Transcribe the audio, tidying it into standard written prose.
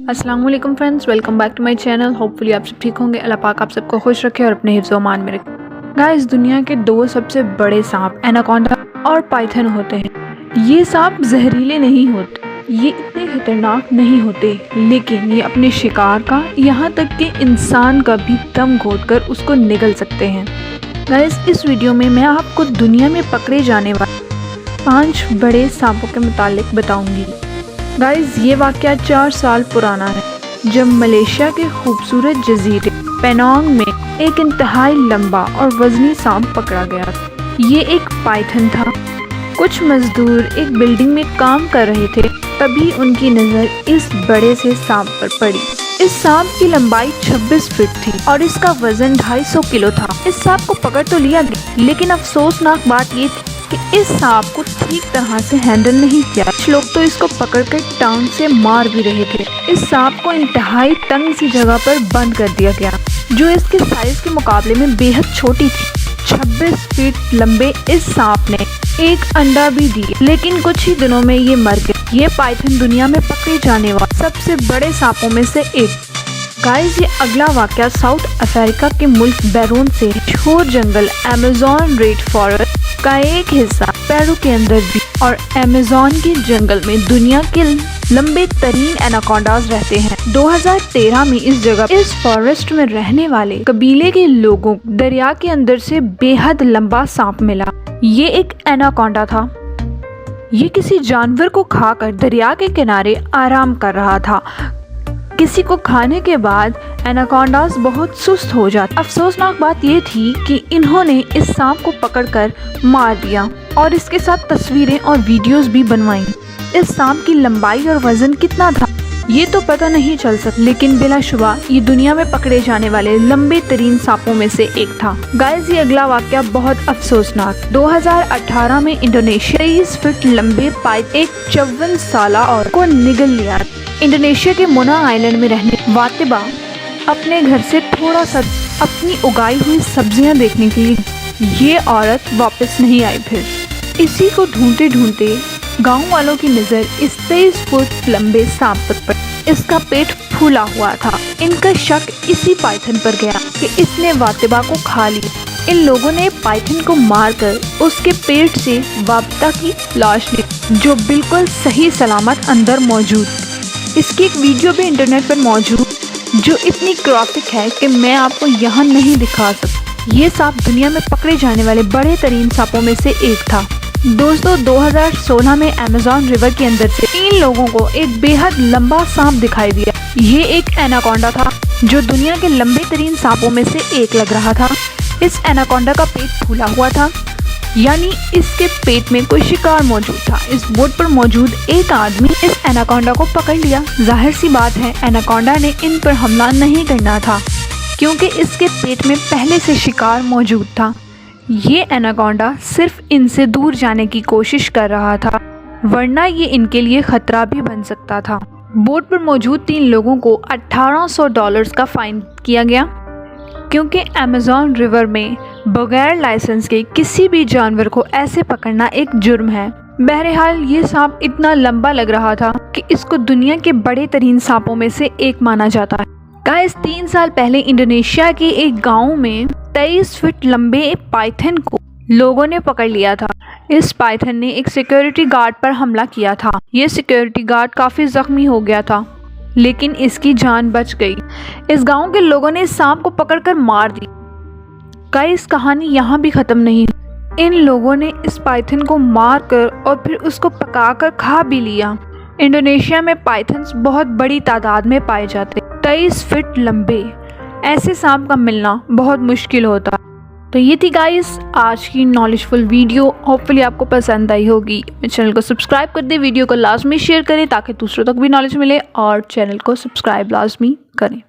अस्सलाम वालेकुम friends, welcome back to my channel. Hopefully आप सब ठीक होंगे। अल्लाह पाक आप सबको खुश रखे और अपने हिफ्ज़ मान में रखे। गाइस, दुनिया के दो सबसे बड़े सांप एनाकोंडा और पाइथन होते हैं। ये सांप जहरीले नहीं होते, ये इतने खतरनाक नहीं होते, लेकिन ये अपने शिकार का, यहाँ तक कि इंसान का भी दम घोंटकर उसको निगल सकते हैं। गाइस, इस वीडियो में मैं आपको दुनिया में पकड़े जाने वाले 5 बड़े सांपों के मुतालिक बताऊंगी। गाइस, ये वाक़या 4 साल पुराना है, जब मलेशिया के खूबसूरत जजीरे पेनांग में एक इंतहाई लंबा और वजनी सांप पकड़ा गया था। ये एक पाइथन था। कुछ मजदूर एक बिल्डिंग में काम कर रहे थे, तभी उनकी नज़र इस बड़े से सांप पर पड़ी। इस सांप की लंबाई 26 फीट थी और इसका वजन 250 किलो था। इस सांप को पकड़ तो लिया गया, लेकिन अफसोसनाक बात ये थी कि इस सांप को ठीक तरह से हैंडल नहीं किया। कुछ लोग तो इसको पकड़कर टांग से मार भी रहे थे। इस सांप को इंतहाई तंग सी जगह पर बंद कर दिया गया, जो इसके साइज के मुकाबले में बेहद छोटी थी। 26 फीट लंबे इस सांप ने एक अंडा भी दिया, लेकिन कुछ ही दिनों में ये मर गया। ये पाइथन दुनिया में पकड़े जाने वाले सबसे बड़े सांपों में से एक। गाइस, ये अगला वाक़या साउथ अफ्रीका के मुल्क पेरू से मशहूर जंगल अमेज़न रेड फॉरेस्ट का एक हिस्सा पेरू के अंदर भी, और अमेज़न के जंगल में दुनिया के लंबे तरीन एनाकोंडास रहते हैं। 2013 में इस जगह इस फॉरेस्ट में रहने वाले कबीले के लोगों को दरिया के अंदर से बेहद लंबा सांप मिला। ये एक एनाकोंडा था। ये किसी जानवर को खाकर दरिया के किनारे आराम कर रहा था। किसी को खाने के बाद एनाकोंडास बहुत सुस्त हो जाते। अफसोसनाक बात ये थी कि इन्होंने इस सांप को पकड़कर मार दिया और इसके साथ तस्वीरें और वीडियोस भी बनवाई। इस सांप की लंबाई और वजन कितना था ये तो पता नहीं चल सका, लेकिन बिलाशुबा ये दुनिया में पकड़े जाने वाले लंबे तरीन सांपों में से एक था। गाइस, ये अगला वाक़या बहुत अफसोसनाक। 2018 में इंडोनेशिया 23 फीट लंबे पाइप एक 54 साला औरत को निगल लिया। इंडोनेशिया के मोना आइलैंड में रहने वातिबा अपने घर से थोड़ा सा अपनी उगाई हुई सब्जियां देखने के लिए ये औरत वापस नहीं आई। फिर इसी को ढूंढते ढूंढते गांव वालों की नज़र इस 23 फुट लंबे सांप पर पड़ी। इसका पेट फूला हुआ था। इनका शक इसी पाइथन पर गया कि इसने वातिबा को खा लिया। इन लोगों ने पाइथन को मारकर उसके पेट से वातिबा की लाश ली, जो बिल्कुल सही सलामत अंदर मौजूद। इसकी एक वीडियो भी इंटरनेट पर मौजूद, जो इतनी ग्राफिक है कि मैं आपको यहाँ नहीं दिखा सकती। ये सांप दुनिया में पकड़े जाने वाले बड़े तरीन सांपों में से एक था। दोस्तों, 2016 में अमेज़न रिवर के अंदर से 3 लोगों को एक बेहद लंबा सांप दिखाई दिया। ये एक एनाकोंडा था, जो दुनिया के लंबे तरीन सांपों में से एक लग रहा था। इस एनाकोंडा का पेट फूला हुआ था, यानी इसके पेट में कोई शिकार मौजूद था। इस बोट पर मौजूद एक आदमी इस एनाकोंडा को पकड़ लिया। जाहिर सी बात है, एनाकोंडा ने इन पर हमला नहीं करना था, क्योंकि इसके पेट में पहले से शिकार मौजूद था। ये एनाकोंडा सिर्फ इनसे दूर जाने की कोशिश कर रहा था, वरना ये इनके लिए खतरा भी बन सकता था। बोट पर मौजूद 3 लोगों को $1800 का फाइन किया गया, क्योंकि अमेज़न रिवर में बगैर लाइसेंस के किसी भी जानवर को ऐसे पकड़ना एक जुर्म है। बहरहाल, ये सांप इतना लंबा लग रहा था कि इसको दुनिया के बड़े तरीन सांपों में से एक माना जाता है। गाइस, 3 साल पहले इंडोनेशिया के एक गांव में 23 फीट लंबे पाइथन को लोगों ने पकड़ लिया था। इस पाइथन ने एक सिक्योरिटी गार्ड पर हमला किया था। ये सिक्योरिटी गार्ड काफी जख्मी हो गया था, लेकिन इसकी जान बच गई। इस गांव के लोगों ने इस सांप को पकड़कर मार दी। गाइस, कहानी यहाँ भी खत्म नहीं हुई। इन लोगों ने इस पाइथन को मारकर और फिर उसको पकाकर खा भी लिया। इंडोनेशिया में पाइथन्स बहुत बड़ी तादाद में पाए जाते। 23 फीट लंबे ऐसे सांप का मिलना बहुत मुश्किल होता। तो ये थी गाइस आज की नॉलेजफुल वीडियो। होपफुली आपको पसंद आई होगी। चैनल को सब्सक्राइब कर दे, वीडियो को लाजमी शेयर करें ताकि दूसरों तक भी नॉलेज मिले, और चैनल को सब्सक्राइब लाजमी करें।